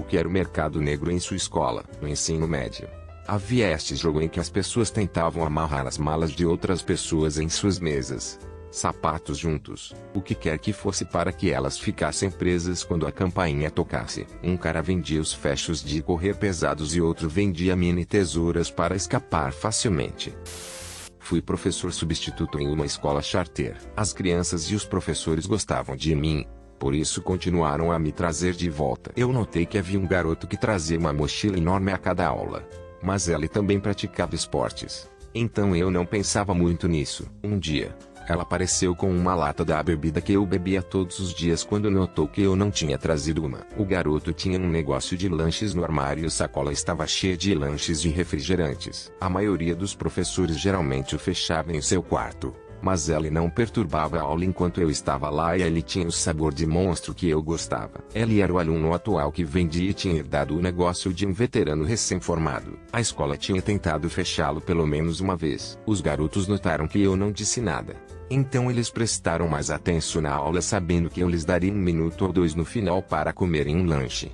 que era o mercado negro em sua escola. No ensino médio, havia este jogo em que as pessoas tentavam amarrar as malas de outras pessoas em suas mesas, sapatos juntos, o que quer que fosse para que elas ficassem presas quando a campainha tocasse. Um cara vendia os fechos de correr pesados e outro vendia mini tesouras para escapar facilmente. Fui professor substituto em uma escola charter. As crianças e os professores gostavam de mim, por isso continuaram a me trazer de volta. Eu notei que havia um garoto que trazia uma mochila enorme a cada aula, mas ele também praticava esportes. Então eu não pensava muito nisso. Um dia, ela apareceu com uma lata da bebida que eu bebia todos os dias quando notou que eu não tinha trazido uma. O garoto tinha um negócio de lanches no armário e a sacola estava cheia de lanches e refrigerantes. A maioria dos professores geralmente o fechava em seu quarto, mas ele não perturbava a aula enquanto eu estava lá e ele tinha o sabor de monstro que eu gostava. Ele era o aluno atual que vendia e tinha herdado o negócio de um veterano recém-formado. A escola tinha tentado fechá-lo pelo menos uma vez. Os garotos notaram que eu não disse nada, então eles prestaram mais atenção na aula sabendo que eu lhes daria 1 minuto ou 2 no final para comerem um lanche.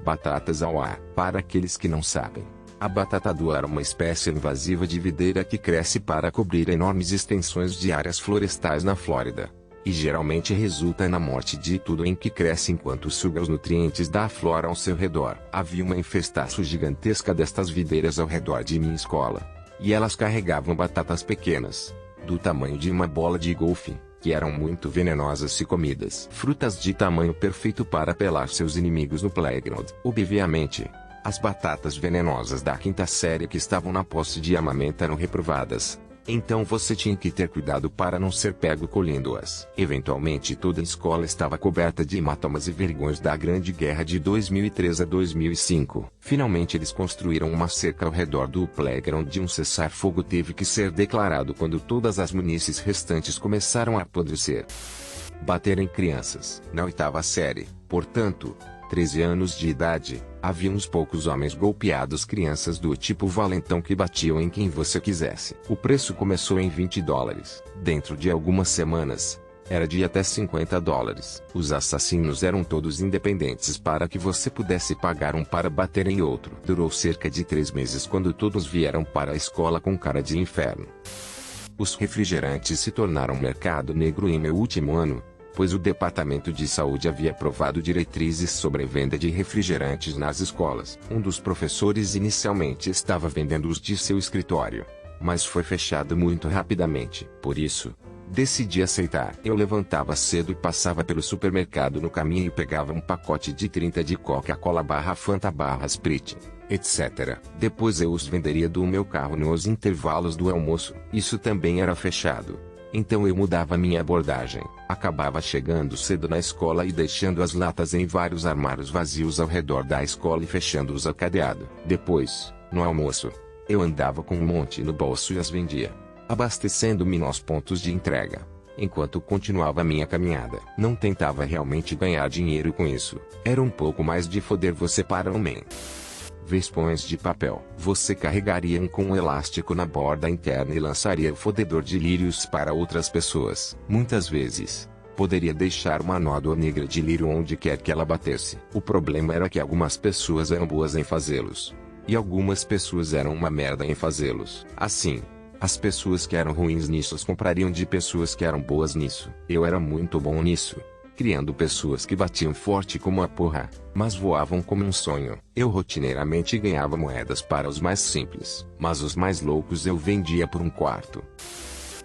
Batatas ao ar. Para aqueles que não sabem, a batata do ar é uma espécie invasiva de videira que cresce para cobrir enormes extensões de áreas florestais na Flórida, e geralmente resulta na morte de tudo em que cresce enquanto suga os nutrientes da flora ao seu redor. Havia uma infestação gigantesca destas videiras ao redor de minha escola, e elas carregavam batatas pequenas, do tamanho de uma bola de golfe, que eram muito venenosas se comidas. Frutas de tamanho perfeito para pelar seus inimigos no playground. Obviamente, as batatas venenosas da quinta série que estavam na posse de armamento eram reprovadas, então você tinha que ter cuidado para não ser pego colhendo-as. Eventualmente toda a escola estava coberta de hematomas e vergões da Grande Guerra de 2003 a 2005. Finalmente eles construíram uma cerca ao redor do playground e um cessar-fogo teve que ser declarado quando todas as munições restantes começaram a apodrecer. Bater em crianças. Na 8ª série, portanto, 13 anos de idade, havia uns poucos homens golpeados crianças do tipo valentão que batiam em quem você quisesse. O preço começou em $20. Dentro de algumas semanas, era de até $50. Os assassinos eram todos independentes para que você pudesse pagar um para bater em outro. Durou cerca de 3 meses quando todos vieram para a escola com cara de inferno. Os refrigerantes se tornaram mercado negro em meu último ano, pois o Departamento de Saúde havia aprovado diretrizes sobre a venda de refrigerantes nas escolas. Um dos professores inicialmente estava vendendo-os de seu escritório, mas foi fechado muito rapidamente. Por isso, decidi aceitar. Eu levantava cedo e passava pelo supermercado no caminho e pegava um pacote de 30 de Coca-Cola / Fanta / Sprite, etc. Depois eu os venderia do meu carro nos intervalos do almoço. Isso também era fechado, então eu mudava minha abordagem. Acabava chegando cedo na escola e deixando as latas em vários armários vazios ao redor da escola e fechando-os a cadeado. Depois, no almoço, eu andava com um monte no bolso e as vendia, abastecendo-me nos pontos de entrega, enquanto continuava minha caminhada. Não tentava realmente ganhar dinheiro com isso. Era um pouco mais de foder você para o man. Vespões de papel. Você carregaria um com um elástico na borda interna e lançaria o fodedor de lírios para outras pessoas. Muitas vezes, poderia deixar uma nódoa negra de lírio onde quer que ela batesse. O problema era que algumas pessoas eram boas em fazê-los, e algumas pessoas eram uma merda em fazê-los. Assim, as pessoas que eram ruins nisso comprariam de pessoas que eram boas nisso. Eu era muito bom nisso, criando pessoas que batiam forte como a porra, mas voavam como um sonho. Eu rotineiramente ganhava moedas para os mais simples, mas os mais loucos eu vendia por um quarto.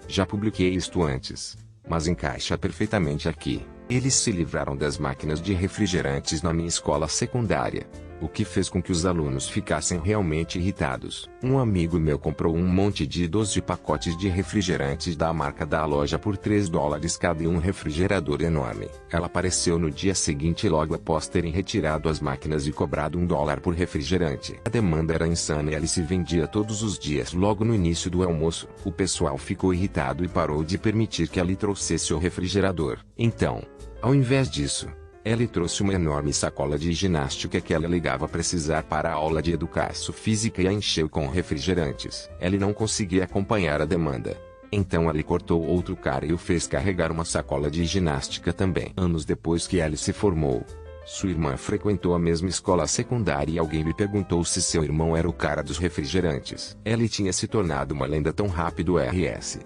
Já publiquei isto antes, mas encaixa perfeitamente aqui. Eles se livraram das máquinas de refrigerantes na minha escola secundária, o que fez com que os alunos ficassem realmente irritados. Um amigo meu comprou um monte de 12 pacotes de refrigerantes da marca da loja por $3 cada e um refrigerador enorme. Ela apareceu no dia seguinte logo após terem retirado as máquinas e cobrado $1 por refrigerante. A demanda era insana e ele se vendia todos os dias logo no início do almoço. O pessoal ficou irritado e parou de permitir que ele trouxesse o refrigerador. Então, ao invés disso, ele trouxe uma enorme sacola de ginástica que ela alegava precisar para a aula de educação física e a encheu com refrigerantes. Ele não conseguia acompanhar a demanda, então ele cortou outro cara e o fez carregar uma sacola de ginástica também. Anos depois que ele se formou, Sua irmã frequentou a mesma escola secundária e alguém me perguntou se seu irmão era o cara dos refrigerantes. Ele tinha se tornado uma lenda tão rápido RS.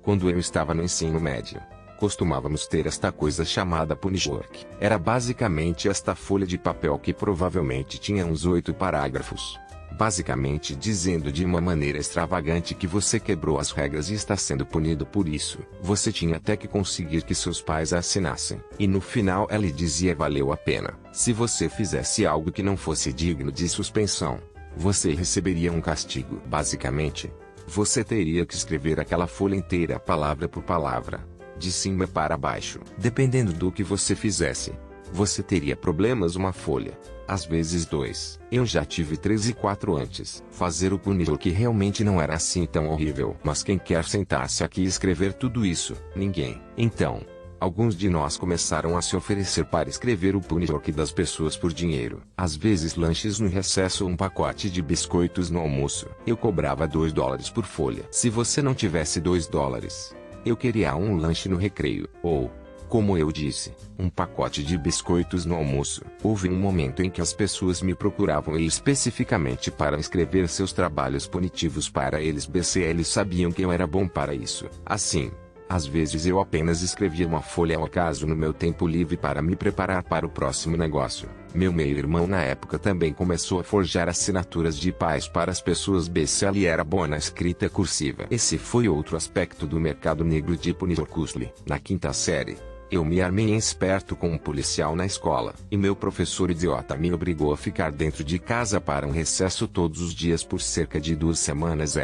Quando eu estava no ensino médio, costumávamos ter esta coisa chamada punishwork. Era basicamente esta folha de papel que provavelmente tinha uns 8 parágrafos. Basicamente dizendo de uma maneira extravagante que você quebrou as regras e está sendo punido por isso. Você tinha até que conseguir que seus pais a assinassem. E no final ela dizia valeu a pena. Se você fizesse algo que não fosse digno de suspensão, você receberia um castigo. Basicamente, você teria que escrever aquela folha inteira palavra por palavra, de cima para baixo. Dependendo do que você fizesse, você teria problemas uma folha, às vezes 2. Eu já tive 3 e 4 antes. Fazer o punishwork realmente não era assim tão horrível. Mas quem quer sentar-se aqui e escrever tudo isso? Ninguém. Então, alguns de nós começaram a se oferecer para escrever o punishwork das pessoas por dinheiro. Às vezes lanches no recesso ou um pacote de biscoitos no almoço. Eu cobrava $2 por folha. Se você não tivesse $2, eu queria um lanche no recreio. Ou, como eu disse, um pacote de biscoitos no almoço. Houve um momento em que as pessoas me procuravam especificamente para escrever seus trabalhos punitivos para eles eles sabiam que eu era bom para isso. Assim, às vezes eu apenas escrevia uma folha ao acaso no meu tempo livre para me preparar para o próximo negócio. Meu meio-irmão na época também começou a forjar assinaturas de pais para as pessoas ele era bom na escrita cursiva. Esse foi outro aspecto do mercado negro de punishwork. Na quinta série, eu me armei em esperto com um policial na escola, e meu professor idiota me obrigou a ficar dentro de casa para um recesso todos os dias por cerca de 2 semanas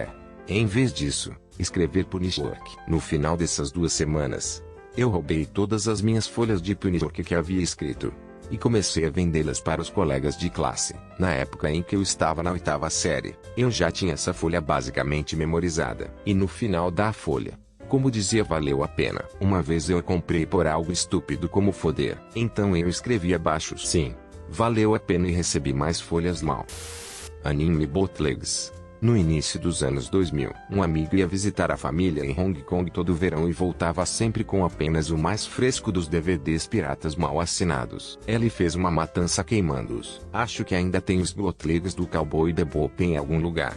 em vez disso, escrever punishwork. No final dessas 2 semanas, eu roubei todas as minhas folhas de punishwork que havia escrito, e comecei a vendê-las para os colegas de classe. Na época em que eu estava na 8ª série, eu já tinha essa folha basicamente memorizada. E no final da folha, como dizia valeu a pena. Uma vez eu comprei por algo estúpido como foder. Então eu escrevi abaixo sim, valeu a pena e recebi mais folhas mal. Anime bootlegs. No início dos anos 2000, um amigo ia visitar a família em Hong Kong todo verão e voltava sempre com apenas o mais fresco dos DVDs piratas mal assinados. Ele fez uma matança queimando-os. Acho que ainda tem os bootlegs do Cowboy Bebop em algum lugar.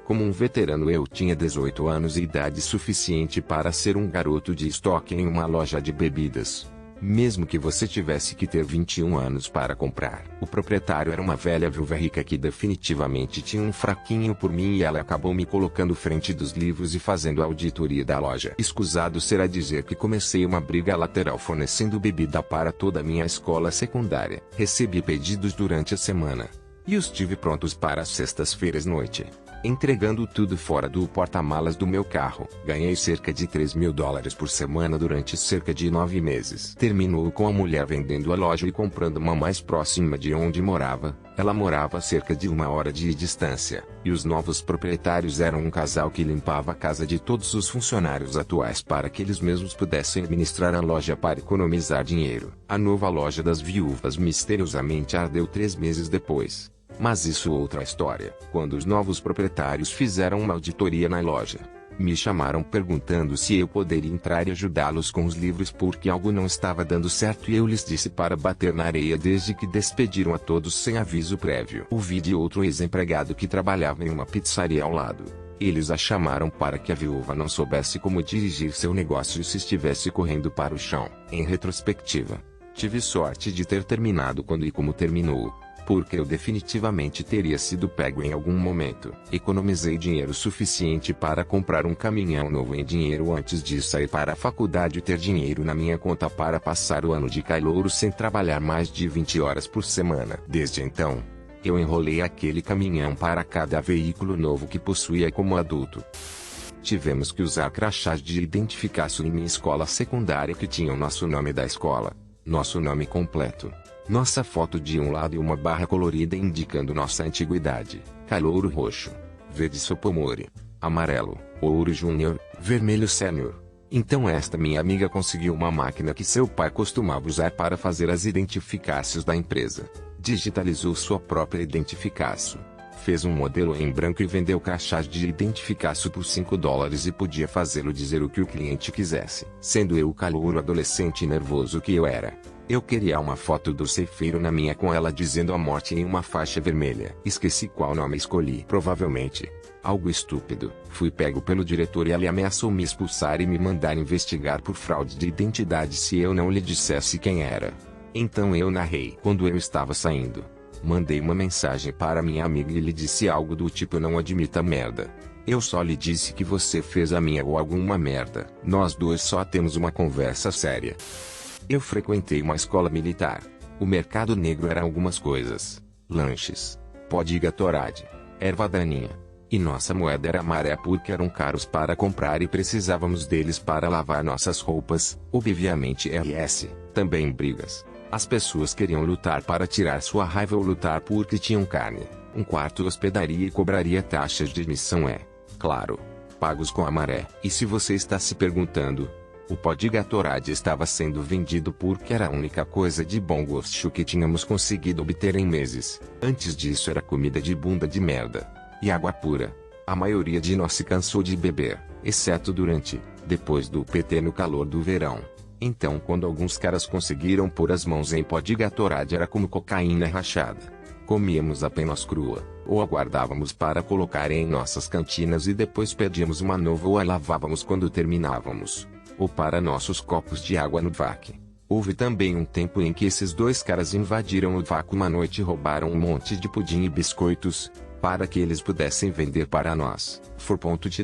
Como um veterano eu tinha 18 anos e idade suficiente para ser um garoto de estoque em uma loja de bebidas. Mesmo que você tivesse que ter 21 anos para comprar. O proprietário era uma velha viúva rica que definitivamente tinha um fraquinho por mim e ela acabou me colocando frente dos livros e fazendo a auditoria da loja. Escusado será dizer que comecei uma briga lateral fornecendo bebida para toda a minha escola secundária. Recebi pedidos durante a semana, e os tive prontos para as sextas-feiras à noite, entregando tudo fora do porta-malas do meu carro. Ganhei cerca de $3.000 por semana durante cerca de 9 meses. Terminou com a mulher vendendo a loja e comprando uma mais próxima de onde morava. Ela morava a cerca de 1 hora de distância, e os novos proprietários eram um casal que limpava a casa de todos os funcionários atuais para que eles mesmos pudessem administrar a loja para economizar dinheiro. A nova loja das viúvas misteriosamente ardeu 3 meses depois. Mas isso é outra história. Quando os novos proprietários fizeram uma auditoria na loja, me chamaram perguntando se eu poderia entrar e ajudá-los com os livros porque algo não estava dando certo e eu lhes disse para bater na areia desde que despediram a todos sem aviso prévio. Ouvi de outro ex-empregado que trabalhava em uma pizzaria ao lado. Eles a chamaram para que a viúva não soubesse como dirigir seu negócio se estivesse correndo para o chão. Em retrospectiva, tive sorte de ter terminado quando e como terminou, porque eu definitivamente teria sido pego em algum momento. Economizei dinheiro suficiente para comprar um caminhão novo em dinheiro antes de sair para a faculdade e ter dinheiro na minha conta para passar o ano de calouro sem trabalhar mais de 20 horas por semana. Desde então, eu enrolei aquele caminhão para cada veículo novo que possuía como adulto. Tivemos que usar crachás de identificação em minha escola secundária que tinham nosso nome da escola, nosso nome completo, nossa foto de um lado e uma barra colorida indicando nossa antiguidade: calouro roxo, verde sophomore, amarelo, ouro júnior, vermelho sênior. Então esta minha amiga conseguiu uma máquina que seu pai costumava usar para fazer as identificações da empresa. Digitalizou sua própria identificação, fez um modelo em branco e vendeu crachás de identificação por $5 e podia fazê-lo dizer o que o cliente quisesse. Sendo eu o calouro adolescente nervoso que eu era, Eu queria uma foto do ceifeiro na minha com ela dizendo a morte em uma faixa vermelha. Esqueci qual nome escolhi. Provavelmente algo estúpido. Fui pego pelo diretor e ele ameaçou me expulsar e me mandar investigar por fraude de identidade se eu não lhe dissesse quem era. Então eu narrei. Quando eu estava saindo, mandei uma mensagem para minha amiga e lhe disse algo do tipo: não admita merda. Eu só lhe disse que você fez a minha ou alguma merda. Nós dois só temos uma conversa séria. Eu frequentei uma escola militar. O mercado negro era algumas coisas: lanches, pó de Gatorade, erva daninha. E nossa moeda era maré porque eram caros para comprar e precisávamos deles para lavar nossas roupas, obviamente RS, também brigas. As pessoas queriam lutar para tirar sua raiva ou lutar porque tinham carne, um quarto hospedaria e cobraria taxas de admissão claro, pagos com a maré. E se você está se perguntando, o pó de Gatorade estava sendo vendido porque era a única coisa de bom gosto que tínhamos conseguido obter em meses. Antes disso era comida de bunda de merda. E água pura. A maioria de nós se cansou de beber, exceto depois do PT no calor do verão. Então quando alguns caras conseguiram pôr as mãos em pó de Gatorade era como cocaína rachada. Comíamos apenas crua, ou aguardávamos para colocar em nossas cantinas e depois pedíamos uma nova ou a lavávamos quando terminávamos. Ou para nossos copos de água no VAC. Houve também um tempo em que esses dois caras invadiram o VAC uma noite e roubaram um monte de pudim e biscoitos, para que eles pudessem vender para nós,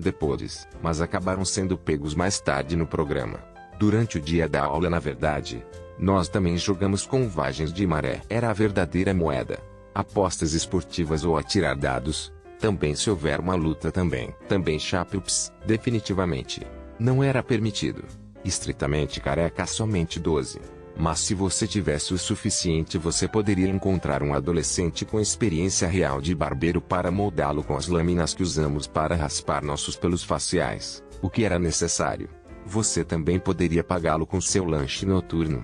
depois, mas acabaram sendo pegos mais tarde no programa. Durante o dia da aula, na verdade, nós também jogamos com vagens de maré. Era a verdadeira moeda. Apostas esportivas ou atirar dados, também se houver uma luta também. Também chapups, definitivamente. Não era permitido. Estritamente careca somente 12. Mas se você tivesse o suficiente você poderia encontrar um adolescente com experiência real de barbeiro para moldá-lo com as lâminas que usamos para raspar nossos pelos faciais, o que era necessário. Você também poderia pagá-lo com seu lanche noturno.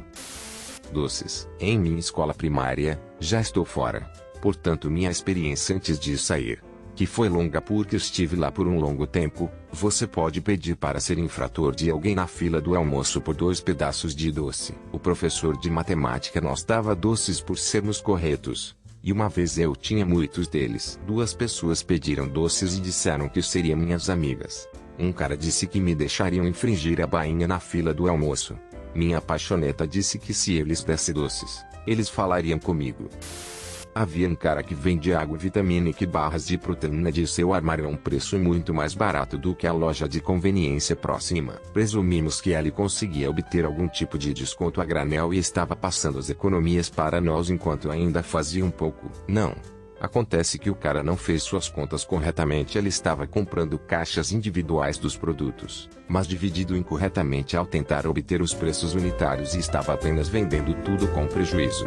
Doces. Em minha escola primária, já estou fora. Portanto minha experiência antes de sair, que foi longa porque estive lá por um longo tempo, você pode pedir para ser infrator de alguém na fila do almoço por 2 pedaços de doce. O professor de matemática nos dava doces por sermos corretos. E uma vez eu tinha muitos deles. 2 pessoas pediram doces e disseram que seriam minhas amigas. Um cara disse que me deixariam infringir a bainha na fila do almoço. Minha apaixoneta disse que se eles dessem doces, eles falariam comigo. Havia um cara que vende água vitamínica e barras de proteína de seu armário a um preço muito mais barato do que a loja de conveniência próxima. Presumimos que ele conseguia obter algum tipo de desconto a granel e estava passando as economias para nós enquanto ainda fazia um pouco. Não. Acontece que o cara não fez suas contas corretamente. Ele estava comprando caixas individuais dos produtos, mas dividido incorretamente ao tentar obter os preços unitários e estava apenas vendendo tudo com prejuízo.